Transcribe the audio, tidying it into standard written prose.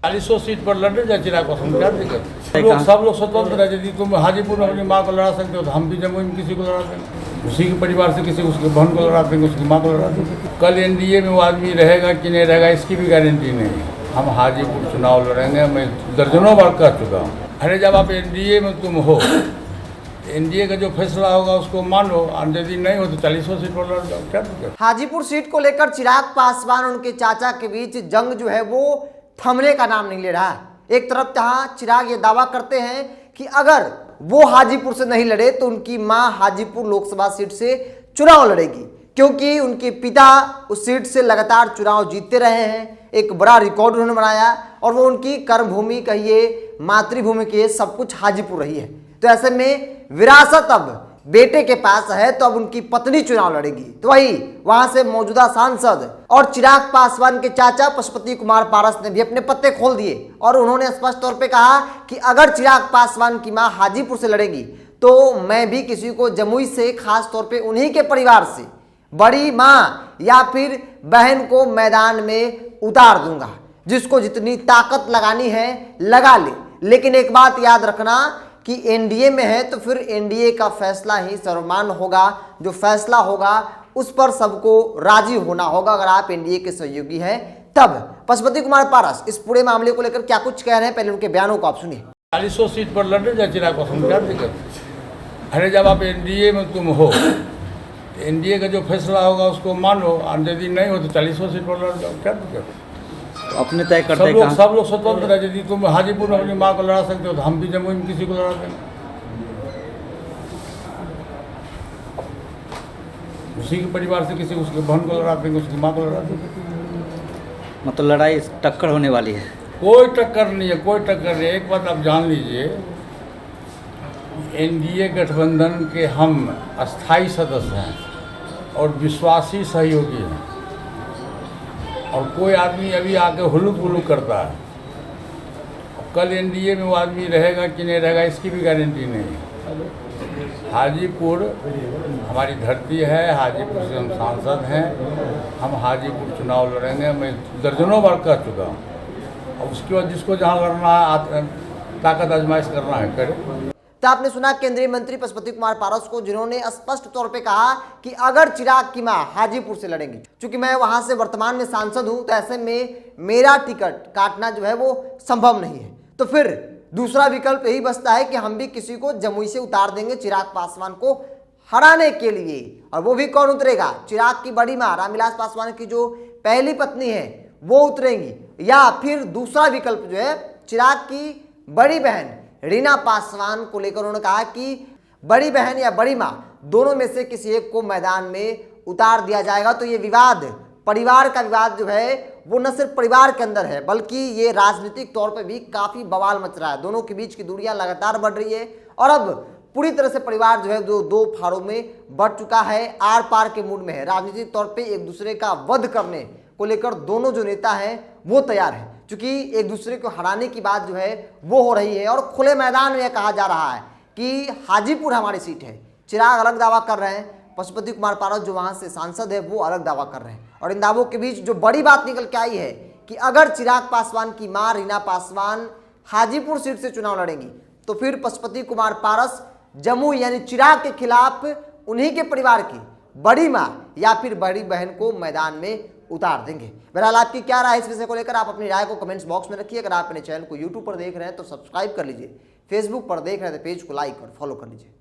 40 seat पर लड़े जा चिराग पासवान, क्या दिक्कत? सब लोग स्वतंत्र है। यदि तुम हाजीपुर में अपनी माँ को लड़ा सकते हो तो हम भी जमुई में किसी को लड़ा देंगे, उसी के परिवार से किसी उसके बहन को लड़ा देंगे, उसकी माँ को लड़ा देंगे। कल एनडीए में वो आदमी रहेगा कि नहीं रहेगा इसकी भी गारंटी नहीं। हम हाजीपुर चुनाव लड़ेंगे, मैं दर्जनों बार कह चुका हूँ। अरे जब आप एनडीए में तुम हो, एनडीए का जो फैसला होगा उसको मानो, और यदि नहीं हो तो 40 सीट पर लड़ जाओ, क्या दिक्कत? हाजीपुर सीट को लेकर चिराग पासवान और उनके चाचा के बीच जंग जो है वो थमने का नाम नहीं ले रहा है। एक तरफ जहां चिराग ये दावा करते हैं कि अगर वो हाजीपुर से नहीं लड़े तो उनकी मां हाजीपुर लोकसभा सीट से चुनाव लड़ेगी, क्योंकि उनके पिता उस सीट से लगातार चुनाव जीतते रहे हैं। एक बड़ा रिकॉर्ड उन्होंने बनाया और वो उनकी कर्मभूमि कहिए, मातृभूमि कहिए, सब कुछ हाजीपुर रही है। तो ऐसे में विरासत अब बेटे के पास है, तो अब उनकी पत्नी चुनाव लड़ेगी। तो वही वहां से मौजूदा सांसद और चिराग पासवान के चाचा पशुपति कुमार पारस ने भी अपने पत्ते खोल दिए और उन्होंने स्पष्ट तौर पे कहा कि अगर चिराग पासवान की मां हाजीपुर से लड़ेगी तो मैं भी किसी को जमुई से, खास तौर पे उन्हीं के परिवार से बड़ी मां या फिर बहन को मैदान में उतार दूंगा। जिसको जितनी ताकत लगानी है लगा ले, लेकिन एक बात याद रखना कि एनडीए में है तो फिर एनडीए का फैसला ही सर्वमान्य होगा। जो फैसला होगा उस पर सबको राजी होना होगा। अगर आप एनडीए के सहयोगी हैं तब। पशुपति कुमार पारस इस पूरे मामले को लेकर क्या कुछ कह रहे हैं, पहले उनके बयानों को आप सुनिए। 40 सीट पर लड़े जा चिराग पासवान, क्या दिक्कत? अरे जब आप एनडीए में तुम हो, एनडीए का जो फैसला होगा उसको मानो, और यदि नहीं हो तो 40 सीट पर लड़ जाओ, क्या दिक्कत? अपने तय करते हैं। सब लोग स्वतंत्र है। यदि तुम हाजीपुर में अपनी माँ को लड़ा सकते हो तो हम भी जमुई में किसी को लड़ा देंगे, उसी के परिवार से किसी उसके बहन को लड़ा देंगे, उसकी माँ को लड़ा देंगे। मतलब लड़ाई टक्कर होने वाली है? कोई टक्कर नहीं है, कोई टक्कर नहीं है। एक बात आप जान लीजिए, एनडीए गठबंधन के हम अस्थाई सदस्य हैं और विश्वासी सहयोगी हैं, और कोई आदमी अभी आके हुलूक बुलूक करता है। कल एनडीए में वो आदमी रहेगा कि नहीं रहेगा इसकी भी गारंटी नहीं है। हाजीपुर हमारी धरती है, हाजीपुर से हम सांसद हैं, हम हाजीपुर चुनाव लड़ेंगे, मैं दर्जनों बार कह चुका हूँ। और उसके बाद जिसको जहाँ लड़ना है, ताकत आजमाइश करना है, करे। तो आपने सुना केंद्रीय मंत्री पशुपति कुमार पारस को, जिन्होंने स्पष्ट तौर पे कहा कि अगर चिराग की मां हाजीपुर से लड़ेंगी, क्योंकि मैं वहां से वर्तमान में सांसद हूं, तो ऐसे में मेरा टिकट काटना जो है वो संभव नहीं है। तो फिर दूसरा विकल्प यही बचता है कि हम भी किसी को जमुई से उतार देंगे चिराग पासवान को हराने के लिए। और वो भी कौन उतरेगा? चिराग की बड़ी मां रामविलास पासवान की जो पहली पत्नी है वो उतरेंगी, या फिर दूसरा विकल्प जो है चिराग की बड़ी बहन रीना पासवान को लेकर उन्होंने कहा कि बड़ी बहन या बड़ी मां दोनों में से किसी एक को मैदान में उतार दिया जाएगा। तो ये विवाद, परिवार का विवाद जो है वो न सिर्फ परिवार के अंदर है, बल्कि ये राजनीतिक तौर पे भी काफी बवाल मच रहा है। दोनों के बीच की दूरियां लगातार बढ़ रही है और अब पूरी तरह से परिवार जो है दो फाड़ों में बढ़ चुका है, आर पार के मूड में है। राजनीतिक तौर पे एक दूसरे का वध करने को लेकर दोनों जो नेता हैं वो तैयार है, क्योंकि एक दूसरे को हराने की बात जो है वो हो रही है। और खुले मैदान में कहा जा रहा है कि हाजीपुर हमारी सीट है। चिराग अलग दावा कर रहे हैं, पशुपति कुमार पारस जो वहां से सांसद है वो अलग दावा कर रहे हैं। और इन दावों के बीच जो बड़ी बात निकल के आई है कि अगर चिराग पासवान की मां रीना पासवान हाजीपुर सीट से चुनाव लड़ेंगी तो फिर पशुपति कुमार पारस जमुई यानी चिराग के खिलाफ उन्हीं के परिवार की बड़ी मां या फिर बड़ी बहन को मैदान में उतार देंगे। बहरहाल आपकी क्या राय इस विषय को लेकर, आप अपनी राय को कमेंट्स बॉक्स में रखिए। अगर आप अपने चैनल को यूट्यूब पर देख रहे हैं तो सब्सक्राइब कर लीजिए, फेसबुक पर देख रहे हैं तो पेज को लाइक और फॉलो कर लीजिए।